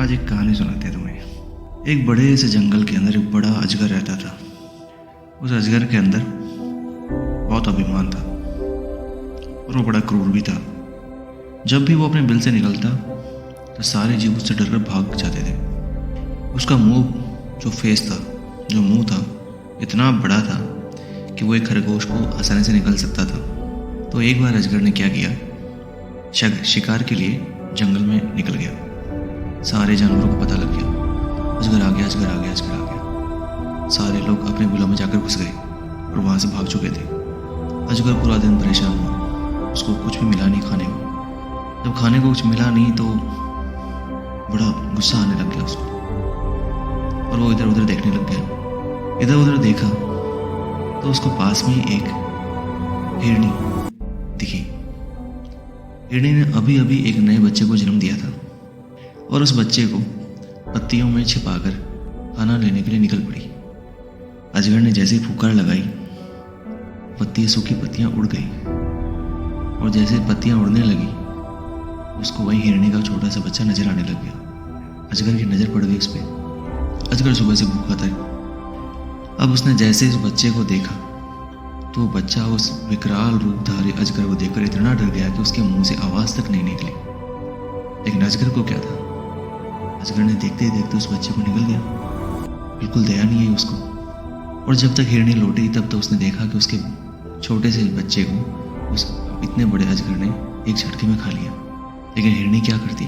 आज एक कहानी सुनाते हैं तुम्हें। एक बड़े से जंगल के अंदर एक बड़ा अजगर रहता था। उस अजगर के अंदर बहुत अभिमान था और वो बड़ा क्रूर भी था। जब भी वो अपने बिल से निकलता तो सारे जीव उससे डर कर भाग जाते थे। उसका जो मुंह था इतना बड़ा था कि वो एक खरगोश को आसानी से निकल सकता था। तो एक बार अजगर ने क्या किया, शिकार के लिए जंगल में निकल गया। सारे जानवरों को पता लग गया, अजगर आ गया, अजगर आ गया, अजगर आ गया। सारे लोग अपने बिलों में जाकर घुस गए और वहाँ से भाग चुके थे। अजगर पूरा दिन परेशान हुआ, उसको कुछ भी मिला नहीं खाने को। जब खाने को कुछ मिला नहीं तो बड़ा गुस्सा आने लग गया उसको और वो इधर उधर देखने लग गया। इधर उधर देखा तो उसको पास में एक हिरनी दिखी। हिरनी ने अभी अभी एक नए बच्चे को जन्म दिया था और उस बच्चे को पत्तियों में छिपाकर खाना लेने के लिए निकल पड़ी। अजगर ने जैसे ही फुकार लगाई, सूखी पत्तियां उड़ गई और जैसे पत्तियां उड़ने लगी उसको वही हिरनी का छोटा सा बच्चा नजर आने लग गया। अजगर की नजर पड़ गई उस पर। अजगर सुबह से भूखा था। अब उसने जैसे इस बच्चे को देखा तो बच्चा उस विकराल रूपधारी अजगर को देखकर इतना डर गया कि उसके मुंह से आवाज तक नहीं निकली। लेकिन अजगर को क्या था, अजगर ने देखते ही देखते उस बच्चे को निकल गया। बिल्कुल दया नहीं आई उसको। और जब तक हिरनी लौटी तब तक उसने देखा कि उसके छोटे से बच्चे को उस इतने बड़े अजगर ने एक झटके में खा लिया। लेकिन हिरनी क्या करती,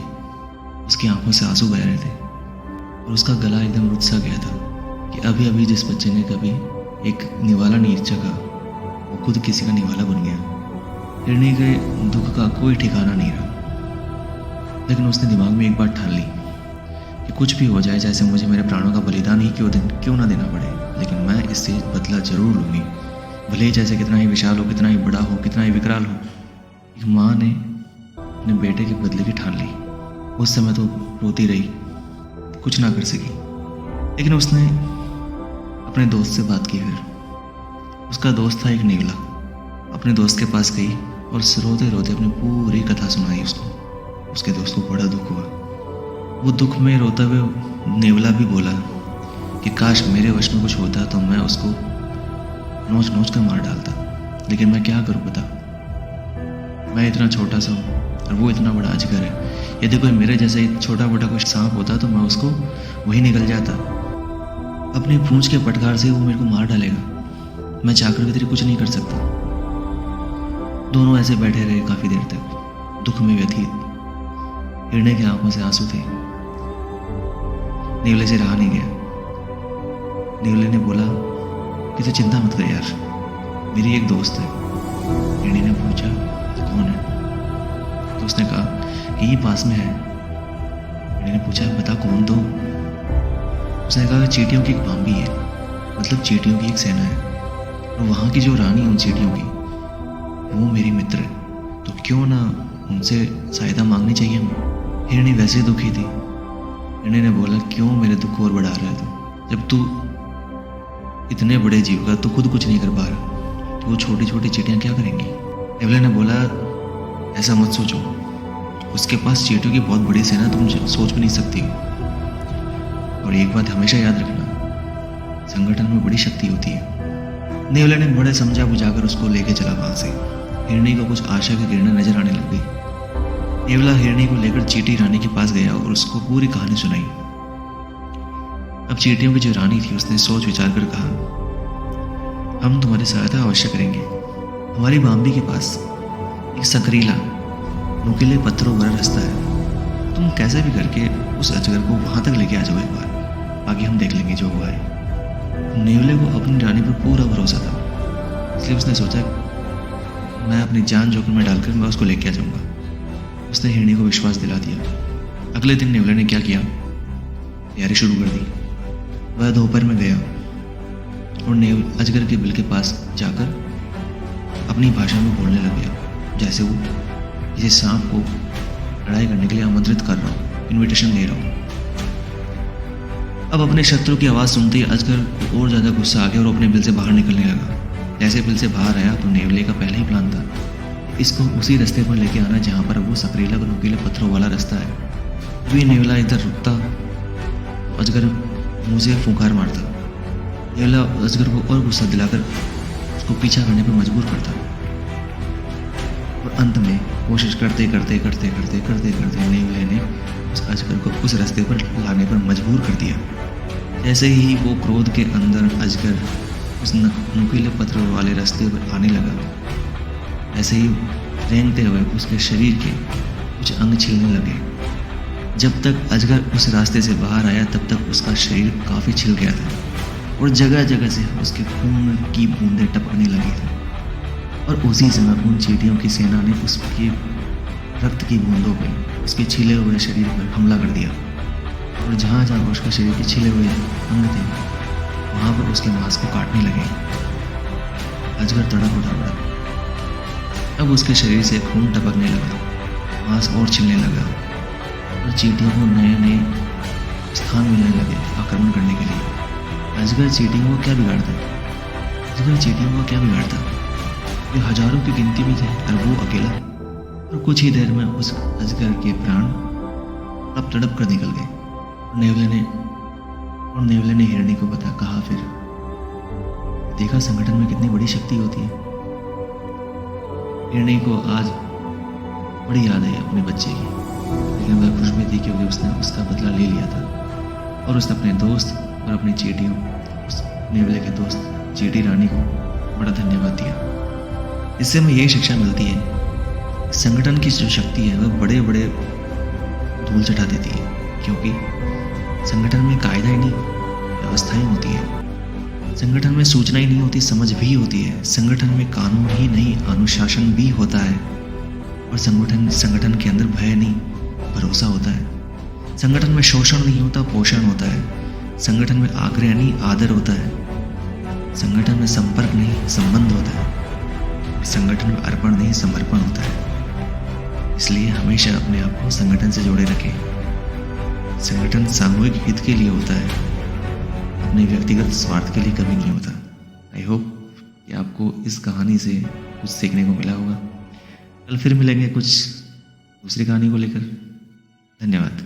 उसकी आंखों से आंसू बह रहे थे और उसका गला एकदम रुक सा गया था कि अभी अभी जिस बच्चे ने कभी एक निवाला नहीं चखा वो खुद किसी का निवाला बन गया। हिरनी के दुख का कोई ठिकाना नहीं रहा। लेकिन उसने दिमाग में एक बात ठान ली कि कुछ भी हो जाए, जैसे मुझे मेरे प्राणों का बलिदान ही क्यों ना देना पड़े, लेकिन मैं इससे बदला जरूर लूँगी। भले ही जैसे कितना ही विशाल हो, कितना ही बड़ा हो, कितना ही विकराल हो। एक माँ ने अपने बेटे के बदले की ठान ली। उस समय तो रोती रही, कुछ ना कर सकी। लेकिन उसने अपने दोस्त से बात की। फिर उसका दोस्त था एक नेवला। अपने दोस्त के पास गई और रोते रोते अपनी पूरी कथा सुनाई उसको। उसके दोस्त को बड़ा दुख हुआ। वो दुख में रोता हुए नेवला भी बोला कि काश मेरे वश में कुछ होता तो मैं उसको नोच नोच कर मार डालता, लेकिन मैं क्या करूं बता। मैं इतना छोटा सा हूँ और वो इतना बड़ा अजगर है। यदि कोई मेरे जैसा ही छोटा मोटा कोई सांप होता तो मैं उसको वही निकल जाता। अपनी पूंछ के पटकार से वो मेरे को मार डालेगा, मैं चाहकर भी तेरी कुछ नहीं कर सकता। दोनों ऐसे बैठे रहे काफी देर तक, दुख में व्यथित। हिरनी की आंखों से आंसू थे। नेवले से रहा नहीं गया। नेवले ने बोला कि तू चिंता मत कर यार, मेरी एक दोस्त है। हिरनी ने पूछा कौन है, तो उसने कहा कि ये पास में है। हिरनी ने पूछा बता कौन। तो उसने कहा कि चींटियों की एक बाम्बी है, मतलब चींटियों की एक सेना है और वहाँ की जो रानी है उन चींटियों की, वो मेरी मित्र है, तो क्यों ना उनसे सहायता मांगनी चाहिए हमें। हिरनी वैसे दुखी थी। हिरनी ने बोला क्यों मेरे दुख और बढ़ा रहा है तू, जब तू इतने बड़े जीव का तू खुद कुछ नहीं कर पा रहा तो वो छोटी छोटी चींटियां क्या करेंगी। नेवले ने बोला ऐसा मत सोचो, उसके पास चींटियों की बहुत बड़ी सेना तुम सोच भी नहीं सकती। और एक बात हमेशा याद रखना, संगठन में बड़ी शक्ति होती है। नेवले ने बड़े समझा बुझाकर उसको लेके चला वहां से। हिरनी को कुछ आशा की किरणें नजर आने लग गई। नेवला हिरनी को लेकर चींटी रानी के पास गया और उसको पूरी कहानी सुनाई। अब चींटियों की जो रानी थी उसने सोच विचार कर कहा हम तुम्हारी सहायता अवश्य करेंगे। हमारी बाम्बी के पास एक सकरीला नुकीले पत्थरों भरा रास्ता है, तुम कैसे भी करके उस अजगर को वहां तक लेके आ जाओ एक बार, बाकी हम देख लेंगे जो हुआ है। नेवले को अपनी रानी पर पूरा भरोसा था, इसलिए उसने सोचा मैं अपनी जान जोखिम में डालकर मैं उसको लेके आ जाऊंगा। उसने हिरनी को विश्वास दिला दिया। अगले दिन नेवले ने क्या किया, तैयारी शुरू कर दी। वह दोपहर में गया और अजगर के बिल के पास जाकर अपनी भाषा में बोलने लग गया, जैसे वो किसी सांप को लड़ाई करने के लिए आमंत्रित कर रहा हो, इनविटेशन दे रहा हो। अब अपने शत्रु की आवाज़ सुनते ही अजगर को और ज़्यादा गुस्सा आ गया और अपने बिल से बाहर निकलने लगा। जैसे बिल से बाहर आया तो नेवले का पहले ही प्लान था इसको उसी रास्ते पर लेके आना जहाँ पर वो सकरीला नुकीले पत्थरों वाला रास्ता है। तभी नेवला इधर रुकता तो अजगर मुंह से फुंकार मारता। नेवला अजगर को और गुस्सा दिलाकर उसको पीछा करने पर मजबूर करता और अंत में कोशिश करते नेवले ने उस अजगर को उस रास्ते पर लाने पर मजबूर कर दिया। जैसे ही वो क्रोध के अंदर अजगर उस नुकीले पत्थर वाले रास्ते पर आने लगा, ऐसे ही रेंगते हुए उसके शरीर के कुछ अंग छिलने लगे। जब तक अजगर उस रास्ते से बाहर आया तब तक उसका शरीर काफ़ी छिल गया था और जगह जगह से उसके खून की बूंदें टपकने लगी थी। और उसी समय उन चींटियों की सेना ने उसके रक्त की बूंदों पर उसके छिले हुए शरीर पर हमला कर दिया और जहाँ जहाँ उसके शरीर के छिले हुए अंग थे वहाँ पर उसके मांस को काटने लगे। अजगर तड़प उठा। अब उसके शरीर से खून टपकने लगा, मांस और छिलने लगा और चींटियों को नए नए स्थान मिलने लगे आक्रमण करने के लिए। अजगर चींटियों को क्या बिगाड़ता? वे हजारों की गिनती में थे और वो अकेला। और कुछ ही देर में उस अजगर के प्राण तड़प कर निकल गए। नेवले ने हिरणी को कहा, फिर देखा संगठन में कितनी बड़ी शक्ति होती है। हिरणी को आज बड़ी याद आई अपने बच्चे की, लेकिन वह खुश भी थी क्योंकि उसने उसका बदला ले लिया था और उसने अपने दोस्त और अपनी चींटियों, उस नेवले के दोस्त चींटी रानी को बड़ा धन्यवाद दिया। इससे हमें यही शिक्षा मिलती है, संगठन की जो शक्ति है वह बड़े बड़े धूल चटा देती है, क्योंकि संगठन में कायदा ही नहीं, व्यवस्थाएं होती है। संगठन में सूचना ही नहीं होती, समझ भी होती है। संगठन में कानून ही नहीं, अनुशासन भी होता है। और संगठन के अंदर भय नहीं, भरोसा होता है। संगठन में शोषण नहीं होता, पोषण होता है। संगठन में आग्रह नहीं, आदर होता है। संगठन में संपर्क नहीं, संबंध होता है। संगठन में अर्पण नहीं, समर्पण होता है। इसलिए हमेशा अपने आप को संगठन से जोड़े रखें। संगठन सामूहिक हित के लिए होता है, अपने व्यक्तिगत स्वार्थ के लिए कभी नहीं होता। आई होप कि आपको इस कहानी से कुछ सीखने को मिला होगा। कल फिर मिलेंगे कुछ दूसरी कहानी को लेकर। धन्यवाद।